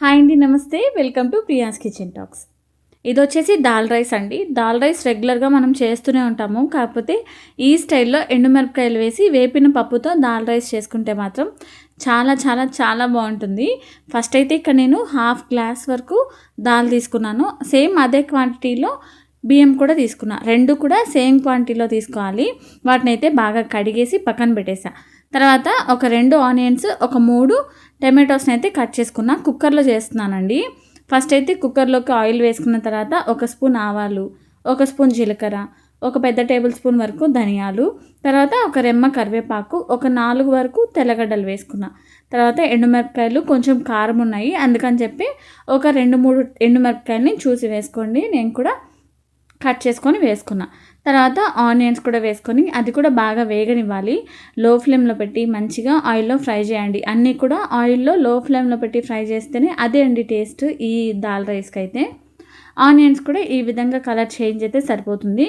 Hi అండి, నమస్తే. Welcome to Priya's kitchen talks. ఇది వచ్చేసి దాల్ రైస్ అండి. దాల్ రైస్ రెగ్యులర్గా మనం చేస్తూనే ఉంటాము. కాకపోతే ఈ స్టైల్లో ఎండుమిరపకాయలు వేసి వేపిన పప్పుతో దాల్ రైస్ చేసుకుంటే మాత్రం చాలా చాలా చాలా బాగుంటుంది. ఫస్ట్ అయితే ఇక్కడ నేను హాఫ్ గ్లాస్ వరకు దాల్ తీసుకున్నాను. సేమ్ అదే క్వాంటిటీలో బియ్యం కూడా తీసుకున్నా. రెండు కూడా సేమ్ క్వాంటిటీలో తీసుకోవాలి. వాటిని అయితే బాగా కడిగేసి పక్కన పెట్టేసా. తర్వాత ఒక 2 ఆనియన్స్, ఒక 3 టమాటోస్ని అయితే కట్ చేసుకున్నా. కుక్కర్లో చేస్తున్నానండి. ఫస్ట్ అయితే కుక్కర్లోకి ఆయిల్ వేసుకున్న తర్వాత 1 స్పూన్ ఆవాలు, 1 స్పూన్ జీలకర్ర, ఒక పెద్ద టేబుల్ స్పూన్ వరకు ధనియాలు, తర్వాత ఒక రెమ్మ కరివేపాకు, ఒక 4 వరకు తెల్లగడ్డలు వేసుకున్నా. తర్వాత ఎండుమిరపకాయలు కొంచెం కారం ఉన్నాయి, అందుకని చెప్పి ఒక 2-3 ఎండుమిరపకాయలని చూసి వేసుకోండి. నేను కూడా కట్ చేసుకొని వేసుకున్నా. తర్వాత ఆనియన్స్ కూడా వేసుకొని అది కూడా బాగా వేగనివ్వాలి. లో ఫ్లేమ్లో పెట్టి మంచిగా ఆయిల్లో ఫ్రై చేయండి. అన్నీ కూడా ఆయిల్లో లో ఫ్లేమ్లో పెట్టి ఫ్రై చేస్తేనే అదే అండి టేస్ట్ ఈ దాల్ రైస్కి అయితే. ఆనియన్స్ కూడా ఈ విధంగా కలర్ చేంజ్ అయితే సరిపోతుంది.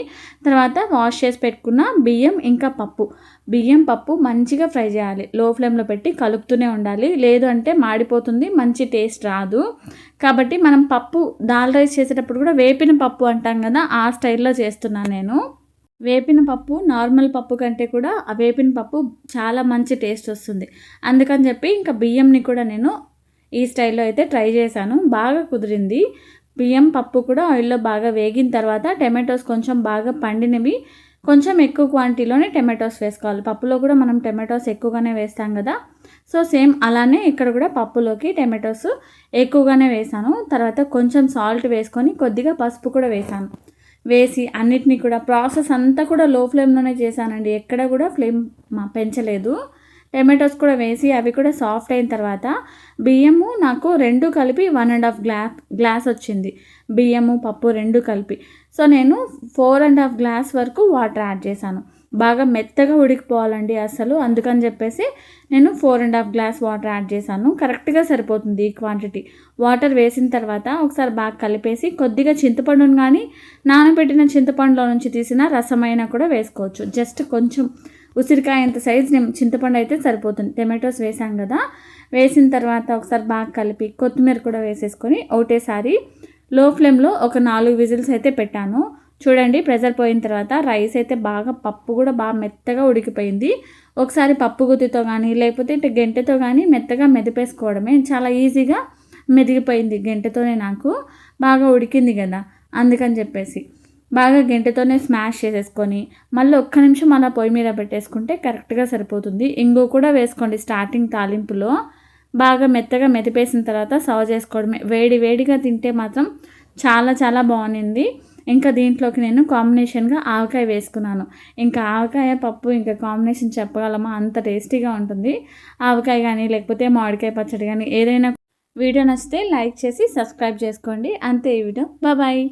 తర్వాత వాష్ చేసి పెట్టుకున్న బియ్యం ఇంకా పప్పు మంచిగా ఫ్రై చేయాలి. లో ఫ్లేమ్లో పెట్టి కలుపుతూనే ఉండాలి, లేదు అంటే మాడిపోతుంది, మంచి టేస్ట్ రాదు. కాబట్టి మనం పప్పు దాల్ రైస్ చేసేటప్పుడు కూడా వేపిన పప్పు అంటాం కదా, ఆ స్టైల్లో చేస్తున్నాను నేను. వేపిన పప్పు నార్మల్ పప్పు కంటే కూడా ఆ వేపిన పప్పు చాలా మంచి టేస్ట్ వస్తుంది. అందుకని చెప్పి ఇంకా బియ్యంని కూడా నేను ఈ స్టైల్లో అయితే ట్రై చేశాను, బాగా కుదిరింది. బియ్యం పప్పు కూడా ఆయిల్లో బాగా వేగిన తర్వాత టమాటోస్ కొంచెం బాగా పండినవి, కొంచెం ఎక్కువ క్వాంటిటీలోనే టమాటోస్ వేసుకోవాలి. పప్పులో కూడా మనం టమాటోస్ ఎక్కువగానే వేస్తాం కదా, సో సేమ్ అలానే ఇక్కడ కూడా పప్పులోకి టమాటోస్ ఎక్కువగానే వేసాను. తర్వాత కొంచెం సాల్ట్ వేసుకొని కొద్దిగా పసుపు కూడా వేసి అన్నిటినీ కూడా ప్రాసెస్ అంతా కూడా లో ఫ్లేమ్లోనే చేశానండి. ఎక్కడ కూడా ఫ్లేమ్ పెంచలేదు. టమాటోస్ కూడా వేసి అవి కూడా సాఫ్ట్ అయిన తర్వాత బియ్యము నాకు 2 కలిపి 1.5 గ్లాస్ వచ్చింది. బియ్యము పప్పు 2 కలిపి. సో నేను 4.5 గ్లాస్ వరకు వాటర్ యాడ్ చేశాను. బాగా మెత్తగా ఉడికిపోవాలండి అసలు, అందుకని చెప్పేసి నేను 4.5 గ్లాస్ వాటర్ యాడ్ చేశాను. కరెక్ట్గా సరిపోతుంది ఈ క్వాంటిటీ. వాటర్ వేసిన తర్వాత ఒకసారి బాగా కలిపేసి కొద్దిగా చింతపండును కానీ నానబెట్టిన చింతపండులో నుంచి తీసిన రసమైనా కూడా వేసుకోవచ్చు. జస్ట్ కొంచెం ఉసిరికాయ అంత సైజ్ చింతపండు అయితే సరిపోతుంది. టమాటోస్ వేసాం కదా, వేసిన తర్వాత ఒకసారి బాగా కలిపి కొత్తిమీర కూడా వేసేసుకొని ఒకటేసారి లో ఫ్లేమ్లో ఒక 4 విజిల్స్ అయితే పెట్టాను. చూడండి, ప్రెషర్ పోయిన తర్వాత రైస్ అయితే బాగా పప్పు కూడా బాగా మెత్తగా ఉడికిపోయింది. ఒకసారి పప్పు గుత్తితో కానీ లేకపోతే గెంటెతో కానీ మెత్తగా మెదిపేసుకోవడమే, చాలా ఈజీగా మెదిగిపోయింది గెంటెతోనే. నాకు బాగా ఉడికింది కదా, అందుకని చెప్పేసి బాగా గెంటెతోనే స్మాష్ చేసేసుకొని మళ్ళీ 1 నిమిషం అలా పొయ్యి మీద పెట్టేసుకుంటే కరెక్ట్గా సరిపోతుంది. ఇంగు కూడా వేసుకోండి స్టార్టింగ్ తాలింపులో. బాగా మెత్తగా మెదిపేసిన తర్వాత సర్వ్ చేసుకోవడమే. వేడిగా తింటే మాత్రం చాలా చాలా బాగుంది. ఇంకా దీంట్లోకి నేను కాంబినేషన్గా ఆవకాయ వేసుకున్నాను. ఇంకా ఆవకాయ పప్పు ఇంకా కాంబినేషన్ చెప్పగలమా, అంత టేస్టీగా ఉంటుంది. ఆవకాయ కానీ లేకపోతే మామిడికాయ పచ్చడి కానీ ఏదైనా. వీడియో నచ్చితే లైక్ చేసి సబ్స్క్రైబ్ చేసుకోండి. అంతే ఈ వీడియో. బాయ్.